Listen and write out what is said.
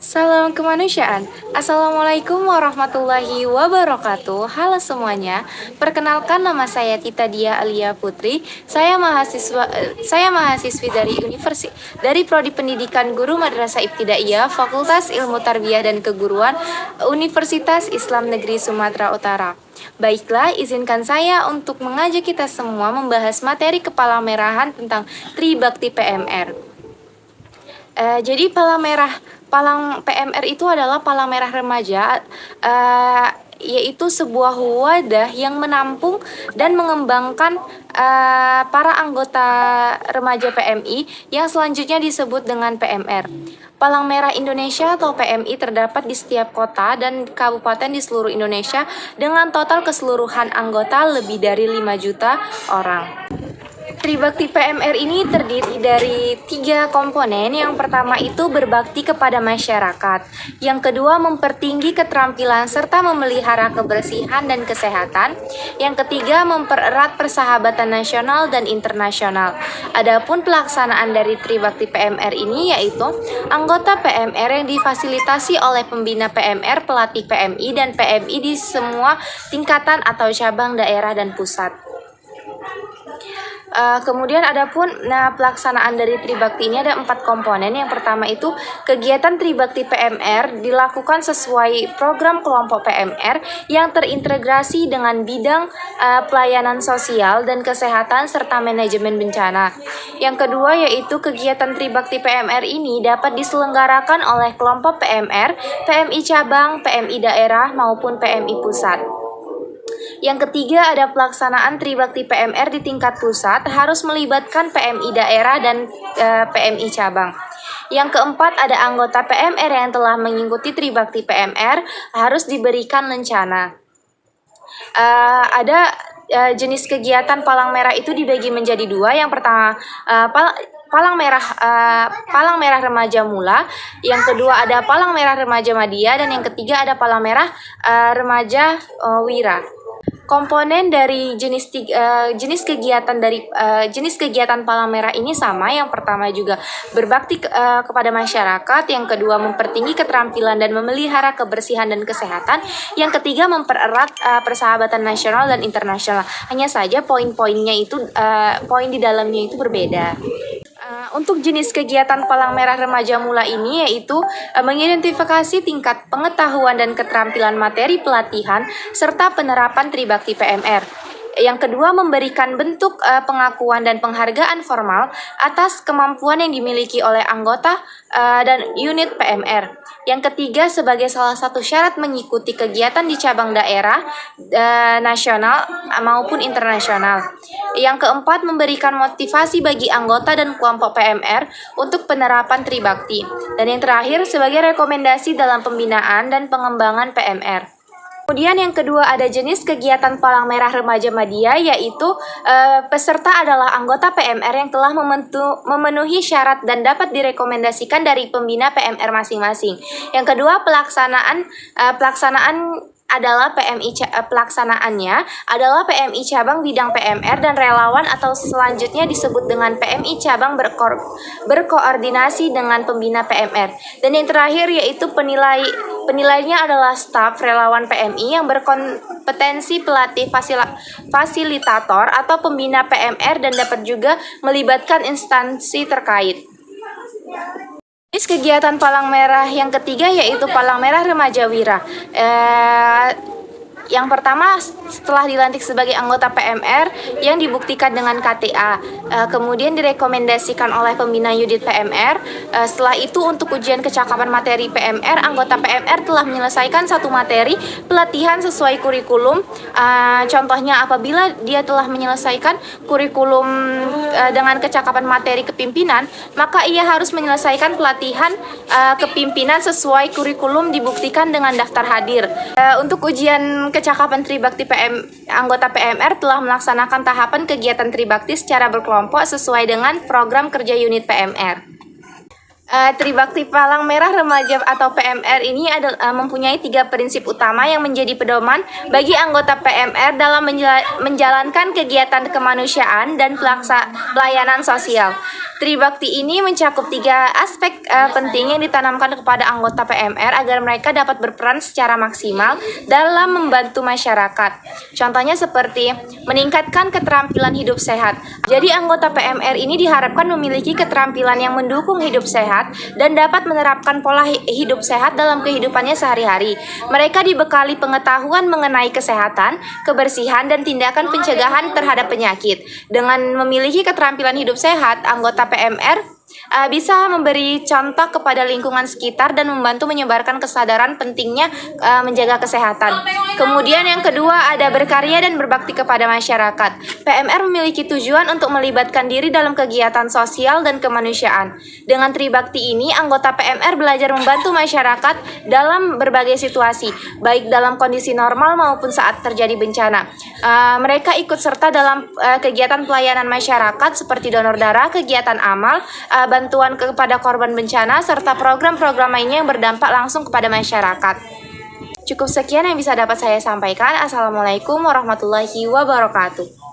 Salam kemanusiaan. Assalamualaikum warahmatullahi wabarakatuh. Halo semuanya. Perkenalkan, nama saya Tita Dia Alia Putri. Saya mahasiswi dari Prodi Pendidikan Guru Madrasah Ibtidaiyah Fakultas Ilmu Tarbiyah dan Keguruan Universitas Islam Negeri Sumatera Utara. Baiklah, izinkan saya untuk mengajak kita semua membahas materi kepala-merahan tentang Tribakti PMR. Jadi palang PMR itu adalah palang merah remaja, yaitu sebuah wadah yang menampung dan mengembangkan para anggota remaja PMI yang selanjutnya disebut dengan PMR. Palang Merah Indonesia atau PMI terdapat di setiap kota dan kabupaten di seluruh Indonesia dengan total keseluruhan anggota lebih dari 5 juta orang. Tribakti PMR ini terdiri dari 3 komponen. Yang pertama itu berbakti kepada masyarakat. Yang kedua mempertinggi keterampilan serta memelihara kebersihan dan kesehatan. Yang ketiga mempererat persahabatan nasional dan internasional. Adapun pelaksanaan dari Tribakti PMR ini yaitu anggota PMR yang difasilitasi oleh pembina PMR, pelatih PMI, dan PMI di semua tingkatan atau cabang daerah dan pusat. Kemudian adapun pelaksanaan dari Tribakti ini ada 4 komponen. Yang pertama itu kegiatan Tribakti PMR dilakukan sesuai program kelompok PMR yang terintegrasi dengan bidang pelayanan sosial dan kesehatan serta manajemen bencana. Yang kedua yaitu kegiatan Tribakti PMR ini dapat diselenggarakan oleh kelompok PMR, PMI cabang, PMI daerah maupun PMI pusat. Yang ketiga ada pelaksanaan Tribakti PMR di tingkat pusat harus melibatkan PMI daerah dan PMI cabang. Yang keempat ada anggota PMR yang telah mengikuti Tribakti PMR harus diberikan lencana. Ada jenis kegiatan palang merah itu dibagi menjadi 2. Yang pertama palang merah remaja mula, yang kedua ada palang merah remaja madya, dan yang ketiga ada palang merah remaja wira. Komponen dari jenis kegiatan palang merah ini sama. Yang pertama juga berbakti kepada masyarakat, yang kedua mempertinggi keterampilan dan memelihara kebersihan dan kesehatan, yang ketiga mempererat persahabatan nasional dan internasional. Hanya saja poin-poinnya itu poin di dalamnya itu berbeda. Untuk jenis kegiatan palang merah remaja mula ini yaitu mengidentifikasi tingkat pengetahuan dan keterampilan materi pelatihan serta penerapan Tribakti PMR. Yang kedua memberikan bentuk pengakuan dan penghargaan formal atas kemampuan yang dimiliki oleh anggota dan unit PMR. Yang ketiga sebagai salah satu syarat mengikuti kegiatan di cabang daerah nasional maupun internasional. Yang keempat memberikan motivasi bagi anggota dan kelompok PMR untuk penerapan Tribakti. Dan yang terakhir sebagai rekomendasi dalam pembinaan dan pengembangan PMR. Kemudian yang kedua ada jenis kegiatan palang merah remaja madya, yaitu peserta adalah anggota PMR yang telah memenuhi syarat dan dapat direkomendasikan dari pembina PMR masing-masing. Yang kedua pelaksanaan adalah pelaksanaannya adalah PMI cabang bidang PMR dan relawan atau selanjutnya disebut dengan PMI cabang berkoordinasi dengan pembina PMR. Dan yang terakhir yaitu penilainya adalah staf relawan PMI yang berkompetensi pelatih fasilitator atau pembina PMR dan dapat juga melibatkan instansi terkait. Jenis kegiatan palang merah yang ketiga yaitu palang merah remaja wira. Yang pertama setelah dilantik sebagai anggota PMR yang dibuktikan dengan KTA, kemudian direkomendasikan oleh pembina unit PMR. Setelah itu untuk ujian kecakapan materi PMR, anggota PMR telah menyelesaikan satu materi pelatihan sesuai kurikulum. Contohnya apabila dia telah menyelesaikan kurikulum dengan kecakapan materi kepimpinan, maka ia harus menyelesaikan pelatihan kepimpinan sesuai kurikulum dibuktikan dengan daftar hadir. Untuk ujian kecakapan Tribakti anggota PMR telah melaksanakan tahapan kegiatan Tribakti secara berkelompok sesuai dengan program kerja unit PMR. Tribakti Palang Merah Remaja atau PMR ini mempunyai 3 prinsip utama yang menjadi pedoman bagi anggota PMR dalam menjalankan kegiatan kemanusiaan dan pelayanan sosial. Tribakti ini mencakup 3 aspek penting yang ditanamkan kepada anggota PMR agar mereka dapat berperan secara maksimal dalam membantu masyarakat. Contohnya seperti meningkatkan keterampilan hidup sehat. Jadi anggota PMR ini diharapkan memiliki keterampilan yang mendukung hidup sehat dan dapat menerapkan pola hidup sehat dalam kehidupannya sehari-hari. Mereka dibekali pengetahuan mengenai kesehatan, kebersihan, dan tindakan pencegahan terhadap penyakit. Dengan memiliki keterampilan hidup sehat, anggota PMR bisa memberi contoh kepada lingkungan sekitar dan membantu menyebarkan kesadaran pentingnya menjaga kesehatan. Kemudian yang kedua ada berkarya dan berbakti kepada masyarakat. PMR memiliki tujuan untuk melibatkan diri dalam kegiatan sosial dan kemanusiaan. Dengan Tribakti ini, anggota PMR belajar membantu masyarakat dalam berbagai situasi, baik dalam kondisi normal maupun saat terjadi bencana. Mereka ikut serta dalam kegiatan pelayanan masyarakat seperti donor darah, kegiatan amal, bantuan kepada korban bencana, serta program-program lainnya yang berdampak langsung kepada masyarakat. Cukup sekian yang bisa dapat saya sampaikan. Assalamualaikum warahmatullahi wabarakatuh.